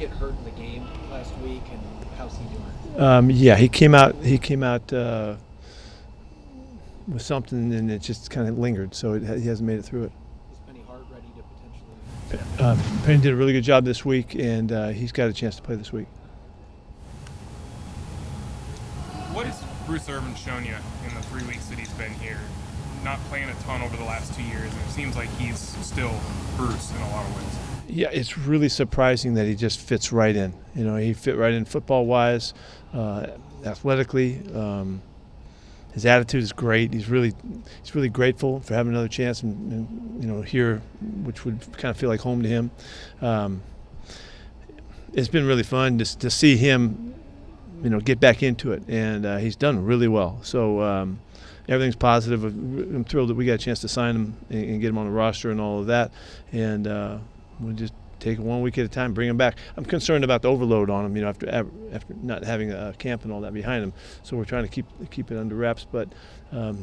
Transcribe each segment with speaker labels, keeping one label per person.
Speaker 1: get hurt in the game last week, and how's he doing?
Speaker 2: Yeah, he came out with something, and it just kind of lingered, so he hasn't made it through it.
Speaker 1: Is Penny Hart ready to potentially?
Speaker 2: Penny did a really good job this week, and he's got a chance to play this week.
Speaker 3: What has Bruce Irvin shown you in the 3 weeks that he's been here? Not playing a ton over the last 2 years, and it seems like he's still Bruce in a lot of ways.
Speaker 2: Yeah, it's really surprising that he just fits right in. You know, he fit right in football-wise, athletically. His attitude is great. He's really grateful for having another chance, and you know, here, which would kind of feel like home to him. It's been really fun to see him, you know, get back into it, and he's done really well. So everything's positive. I'm thrilled that we got a chance to sign him and get him on the roster and all of that, and we'll just take it 1 week at a time, bring him back. I'm concerned about the overload on him, you know, after not having a camp and all that behind him. So we're trying to keep it under wraps, but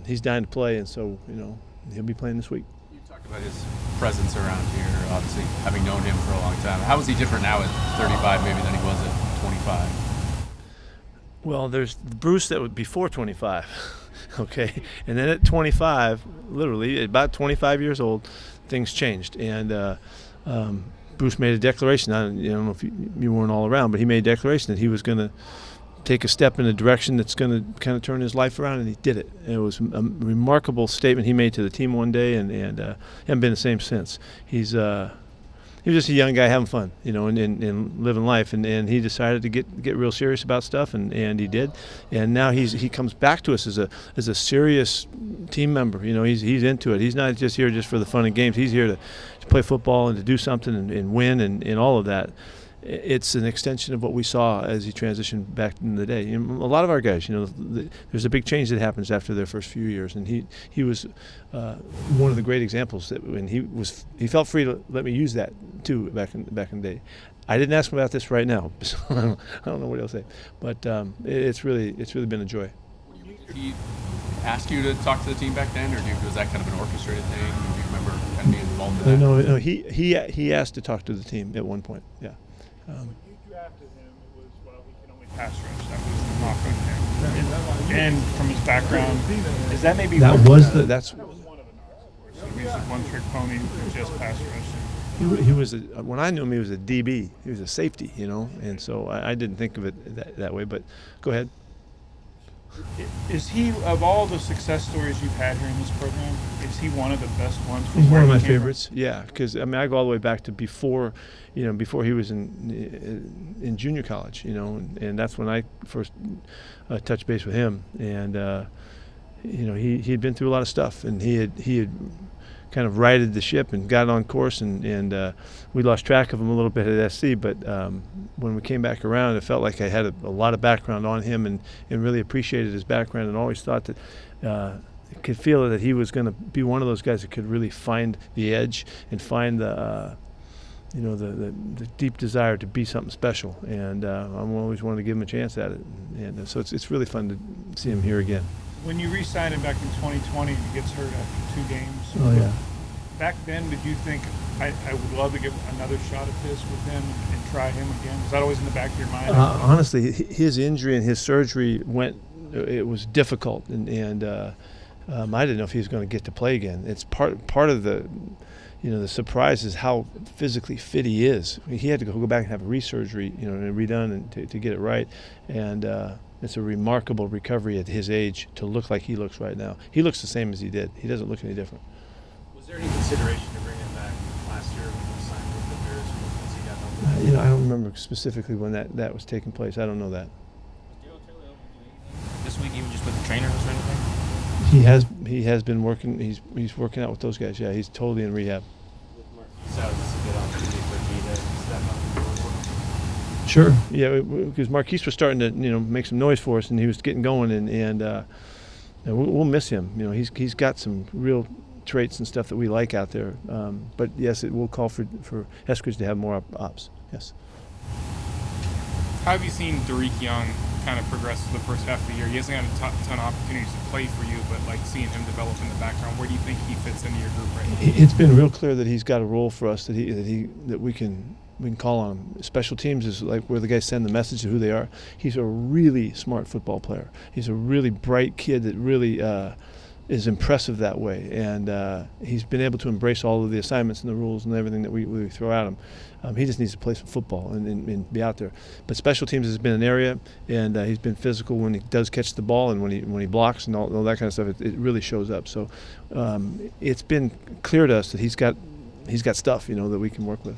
Speaker 2: he's dying to play, and so, you know, he'll be playing this week.
Speaker 4: You talked about his presence around here, obviously having known him for a long time. How is he different now at 35 maybe than he was at 25?
Speaker 2: Well, there's Bruce that was before 25, okay, and then at 25, literally about 25 years old, things changed, and Bruce made a declaration. I don't know if you weren't all around, but he made a declaration that he was going to take a step in a direction that's going to kind of turn his life around, and he did it. And it was a remarkable statement he made to the team one day, and hasn't been the same since. He was just a young guy having fun, you know, and living life, and he decided to get real serious about stuff, and he did, and now he comes back to us as a serious team member. You know, he's into it. He's not just here just for the fun and games. He's here to play football and to do something and win and all of that. It's an extension of what we saw as he transitioned back in the day. And a lot of our guys, you know, there's a big change that happens after their first few years, and he was one of the great examples that when he felt free to let me use that too back in the day. I didn't ask him about this right now, so I don't know what he'll say, but it's really been a joy.
Speaker 4: Did he ask you to talk to the team back then, or was that kind of an orchestrated thing? Do you remember kind of being involved in that?
Speaker 2: No, he asked to talk to the team at one point. Yeah.
Speaker 3: When you drafted him, it was, well, he can only pass rush. That was the knock on him. And from his background, is that maybe
Speaker 2: that was one of the knocks,
Speaker 3: of course. He was a one-trick pony who just pass rushed.
Speaker 2: He was when I knew him, he was a DB. He was a safety, you know, and so I didn't think of it that way. But go ahead.
Speaker 3: Is he, of all the success stories you've had here in this program, is he one of the best ones?
Speaker 2: He's one of my favorites. Yeah, because I mean, I go all the way back to before he was in junior college, you know, and that's when I first touched base with him, and you know, he had been through a lot of stuff, and he had kind of righted the ship and got on course, and we lost track of him a little bit at SC, but when we came back around, it felt like I had a lot of background on him, and really appreciated his background, and always thought that could feel that he was going to be one of those guys that could really find the edge and find the deep desire to be something special, and I'm always wanted to give him a chance at it, and so it's really fun to see him here again.
Speaker 3: When you re-signed him back in 2020 and he gets hurt after 2 games,
Speaker 2: oh yeah.
Speaker 3: Back then, did you think, I would love to give another shot at this with him and try him again? Was that always in the back of your mind?
Speaker 2: Honestly, his injury and his surgery it was difficult, and I didn't know if he was going to get to play again. It's part of the, you know, the surprise is how physically fit he is. He had to go back and have a resurgery, you know, and redone and to get it right, and it's a remarkable recovery at his age to look like he looks right now. He looks the same as he did. He doesn't look any different.
Speaker 1: Was there any consideration to bring him back last year when he signed with the Bears once he got healthy?
Speaker 2: You know, I don't remember specifically when that was taking place. I don't know that.
Speaker 5: This week, even just with the trainers or anything?
Speaker 2: He has been working. He's working out with those guys. Yeah, he's totally in rehab.
Speaker 1: With Marquise out, this is a good opportunity for me to step up and really work.
Speaker 2: Sure. Yeah, because Marquise was starting to, you know, make some noise for us, and he was getting going, and we'll miss him. You know, he's got some real traits and stuff that we like out there. But yes, it will call for Eskridge to have more ops. Yes.
Speaker 3: How have you seen Derek Young kind of progress for the first half of the year? He hasn't had a ton of opportunities to play for you, but like seeing him develop in the background, where do you think he fits into your group right now?
Speaker 2: It's been real clear that he's got a role for us that we can we can call on him. Special teams is like where the guys send the message of who they are. He's a really smart football player. He's a really bright kid that really is impressive that way, and he's been able to embrace all of the assignments and the rules and everything that we throw at him. He just needs to play some football and be out there. But special teams has been an area, and he's been physical when he does catch the ball and when he blocks and all that kind of stuff. It really shows up. So it's been clear to us that he's got stuff, that we can work with.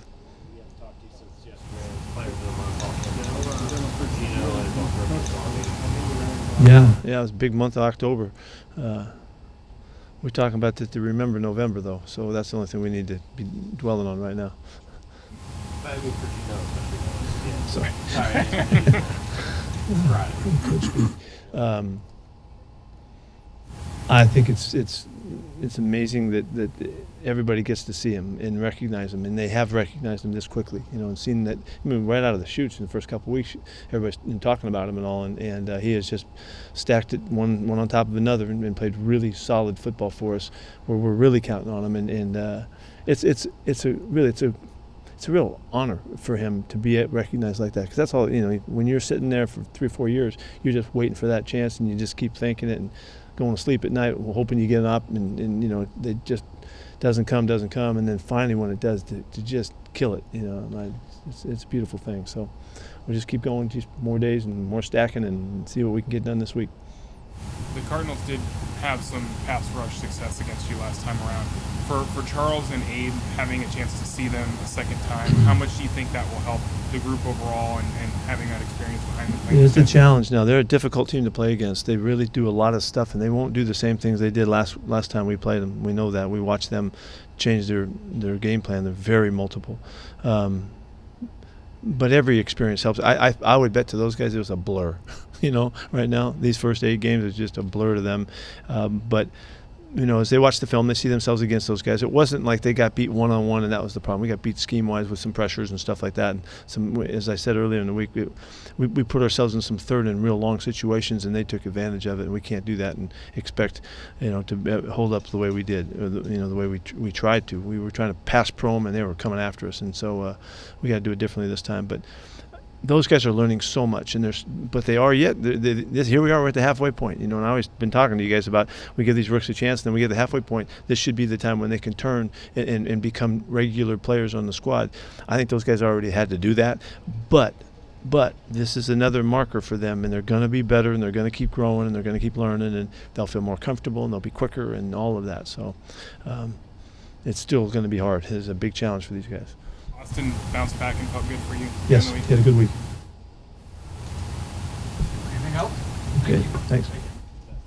Speaker 2: Yeah, it was a big month of October. We're talking about that to remember November, though, so that's the only thing we need to be dwelling on right now. Sorry. Coach Pete. I think it's amazing that everybody gets to see him and recognize him, and they have recognized him this quickly, and seen that. I mean, right out of the chutes in the first couple of weeks, everybody's been talking about him and all, and he has just stacked it one on top of another and played really solid football for us, where we're really counting on him, and it's a real honor for him to be recognized like that, because that's all. When you're sitting there for 3 or 4 years, you're just waiting for that chance, and you just keep thinking it and going to sleep at night hoping you get up, and it just doesn't come, and then finally when it does, to just kill it. It's a beautiful thing. So we'll just keep going, just more days and more stacking, and see what we can get done this week.
Speaker 3: The Cardinals did have some pass rush success against you last time around. For Charles and Abe having a chance to see them a second time, how much do you think that will help the group overall and having that experience behind them?
Speaker 2: It's a challenge now. They're a difficult team to play against. They really do a lot of stuff, and they won't do the same things they did last time we played them. We know that. We watched them change their game plan. They're very multiple. But every experience helps. I would bet to those guys it was a blur. Right now, these first 8 games is just a blur to them. But as they watch the film, they see themselves against those guys. It wasn't like they got beat one-on-one, and that was the problem. We got beat scheme-wise with some pressures and stuff like that. And as I said earlier in the week, we put ourselves in some third and real long situations, and they took advantage of it. And we can't do that and expect, to hold up the way we did, or the way we tried to. We were trying to pass pro them, and they were coming after us. And so we got to do it differently this time. But those guys are learning so much, but they are yet. Here we are, we're at the halfway point. And I've always been talking to you guys about we give these rooks a chance, and then we get the halfway point. This should be the time when they can turn and become regular players on the squad. I think those guys already had to do that, but this is another marker for them, and they're going to be better, and they're going to keep growing, and they're going to keep learning, and they'll feel more comfortable, and they'll be quicker, and all of that. So it's still going to be hard. It's a big challenge for these guys.
Speaker 3: Austin bounced back and felt good for you?
Speaker 2: Yes, he had a good week.
Speaker 4: Anything else?
Speaker 2: Okay, thanks.